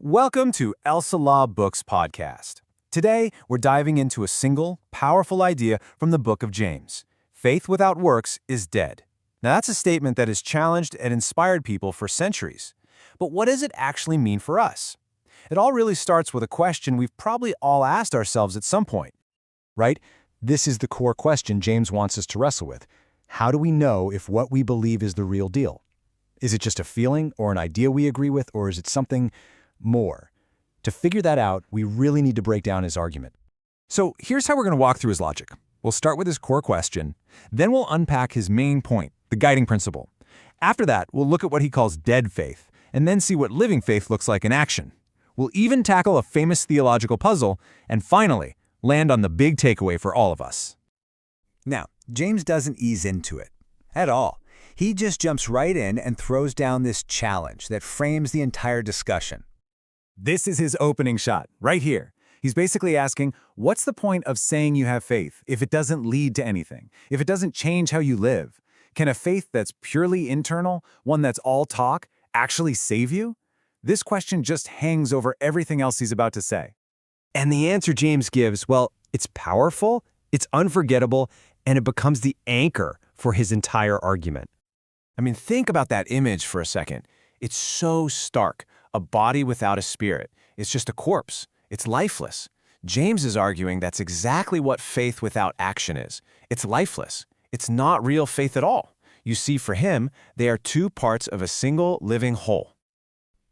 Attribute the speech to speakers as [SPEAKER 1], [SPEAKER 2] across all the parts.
[SPEAKER 1] Welcome to Elselah Books Podcast. Today, we're diving into a single, powerful idea from the book of James. Faith without works is dead. Now, that's a statement that has challenged and inspired people for centuries. But what does it actually mean for us? It all really starts with a question we've probably all asked ourselves at some point, right? This is the core question James wants us to wrestle with. How do we know if what we believe is the real deal? Is it just a feeling or an idea we agree with, or is it something more? To figure that out, we really need to break down his argument. So here's how we're going to walk through his logic. We'll start with his core question, then we'll unpack his main point, the guiding principle. After that, we'll look at what he calls dead faith, and then see what living faith looks like in action. We'll even tackle a famous theological puzzle, and finally, land on the big takeaway for all of us.
[SPEAKER 2] Now, James doesn't ease into it at all. He just jumps right in and throws down this challenge that frames the entire discussion.
[SPEAKER 1] This is his opening shot, right here. He's basically asking, what's the point of saying you have faith if it doesn't lead to anything, if it doesn't change how you live? Can a faith that's purely internal, one that's all talk, actually save you? This question just hangs over everything else he's about to say.
[SPEAKER 3] And the answer James gives, well, it's powerful, it's unforgettable, and it becomes the anchor for his entire argument.
[SPEAKER 1] I mean, think about that image for a second. It's so stark. A body without a spirit. It's just a corpse. It's lifeless. James is arguing that's exactly what faith without action is. It's lifeless. It's not real faith at all. You see, for him, they are two parts of a single living whole.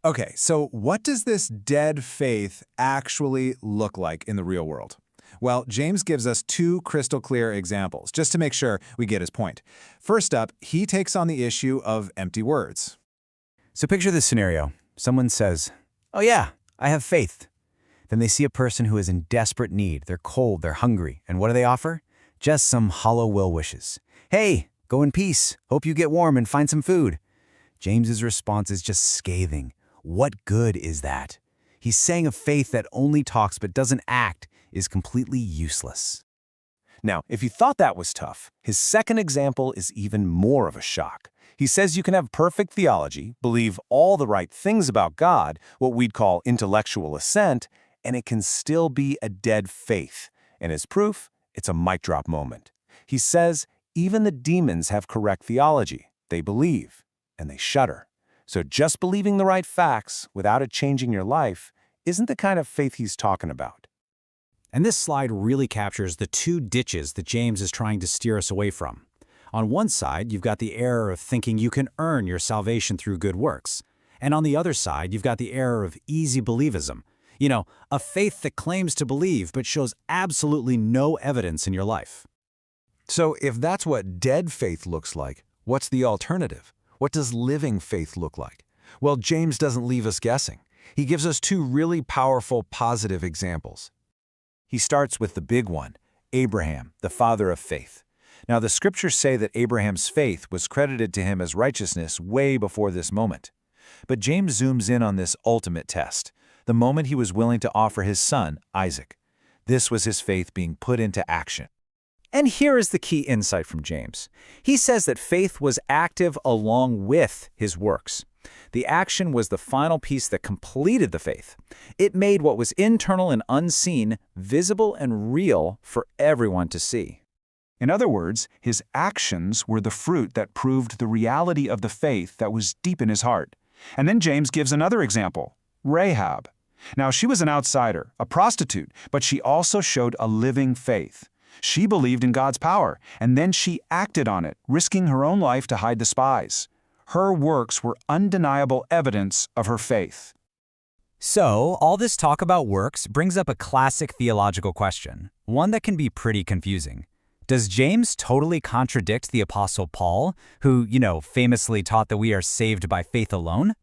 [SPEAKER 1] Okay, so what does this dead faith actually look like in the real world? Well, James gives us two crystal clear examples, just to make sure we get his point. First up, he takes on the issue of empty words.
[SPEAKER 2] So picture this scenario. Someone says, "Oh yeah, I have faith." Then they see a person who is in desperate need. They're cold, they're hungry. And what do they offer? Just some hollow will wishes. "Hey, go in peace. Hope you get warm and find some food." James's response is just scathing. What good is that? He's saying a faith that only talks but doesn't act is completely useless.
[SPEAKER 1] Now, if you thought that was tough, his second example is even more of a shock. He says you can have perfect theology, believe all the right things about God, what we'd call intellectual assent, and it can still be a dead faith. And as proof, it's a mic drop moment. He says even the demons have correct theology. They believe, and they shudder. So just believing the right facts without it changing your life isn't the kind of faith he's talking about.
[SPEAKER 4] And this slide really captures the two ditches that James is trying to steer us away from. On one side, you've got the error of thinking you can earn your salvation through good works. And on the other side, you've got the error of easy believism. You know, a faith that claims to believe but shows absolutely no evidence in your life.
[SPEAKER 1] So if that's what dead faith looks like, what's the alternative? What does living faith look like? Well, James doesn't leave us guessing. He gives us two really powerful, positive examples. He starts with the big one, Abraham, the father of faith. Now, the scriptures say that Abraham's faith was credited to him as righteousness way before this moment. But James zooms in on this ultimate test, the moment he was willing to offer his son, Isaac. This was his faith being put into action.
[SPEAKER 4] And here is the key insight from James. He says that faith was active along with his works. The action was the final piece that completed the faith. It made what was internal and unseen visible and real for everyone to see.
[SPEAKER 5] In other words, his actions were the fruit that proved the reality of the faith that was deep in his heart. And then James gives another example, Rahab. Now, she was an outsider, a prostitute, but she also showed a living faith. She believed in God's power, and then she acted on it, risking her own life to hide the spies. Her works were undeniable evidence of her faith.
[SPEAKER 2] So, all this talk about works brings up a classic theological question, one that can be pretty confusing. Does James totally contradict the Apostle Paul, who, famously taught that we are saved by faith alone?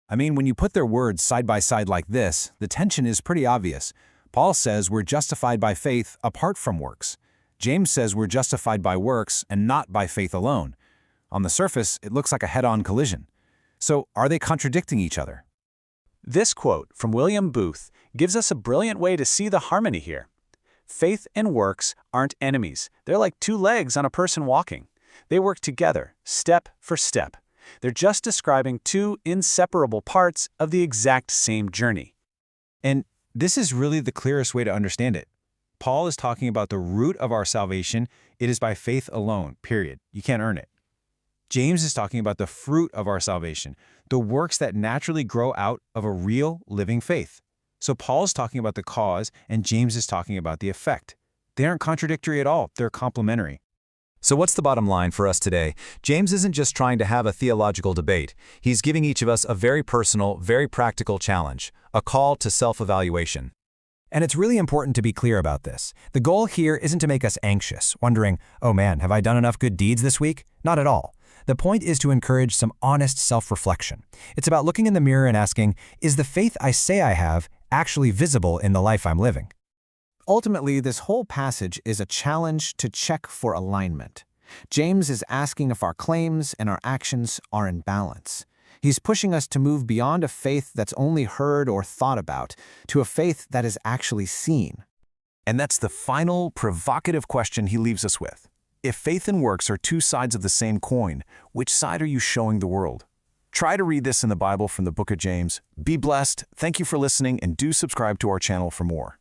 [SPEAKER 1] I mean, when you put their words side by side like this, the tension is pretty obvious. Paul says we're justified by faith apart from works. James says we're justified by works and not by faith alone. On the surface, it looks like a head-on collision. So, are they contradicting each other?
[SPEAKER 4] This quote from William Booth gives us a brilliant way to see the harmony here. Faith and works aren't enemies. They're like two legs on a person walking. They work together, step for step. They're just describing two inseparable parts of the exact same journey.
[SPEAKER 1] And this is really the clearest way to understand it. Paul is talking about the root of our salvation. It is by faith alone, period. You can't earn it. James is talking about the fruit of our salvation, the works that naturally grow out of a real, living faith. So Paul is talking about the cause, and James is talking about the effect. They aren't contradictory at all. They're complementary.
[SPEAKER 2] So what's the bottom line for us today? James isn't just trying to have a theological debate. He's giving each of us a very personal, very practical challenge, a call to self-evaluation. And it's really important to be clear about this. The goal here isn't to make us anxious, wondering, oh man, have I done enough good deeds this week? Not at all. The point is to encourage some honest self-reflection. It's about looking in the mirror and asking, is the faith I say I have actually visible in the life I'm living?
[SPEAKER 6] Ultimately, this whole passage is a challenge to check for alignment. James is asking if our claims and our actions are in balance. He's pushing us to move beyond a faith that's only heard or thought about to a faith that is actually seen.
[SPEAKER 1] And that's the final, provocative question he leaves us with. If faith and works are two sides of the same coin, which side are you showing the world? Try to read this in the Bible from the book of James. Be blessed, thank you for listening, and do subscribe to our channel for more.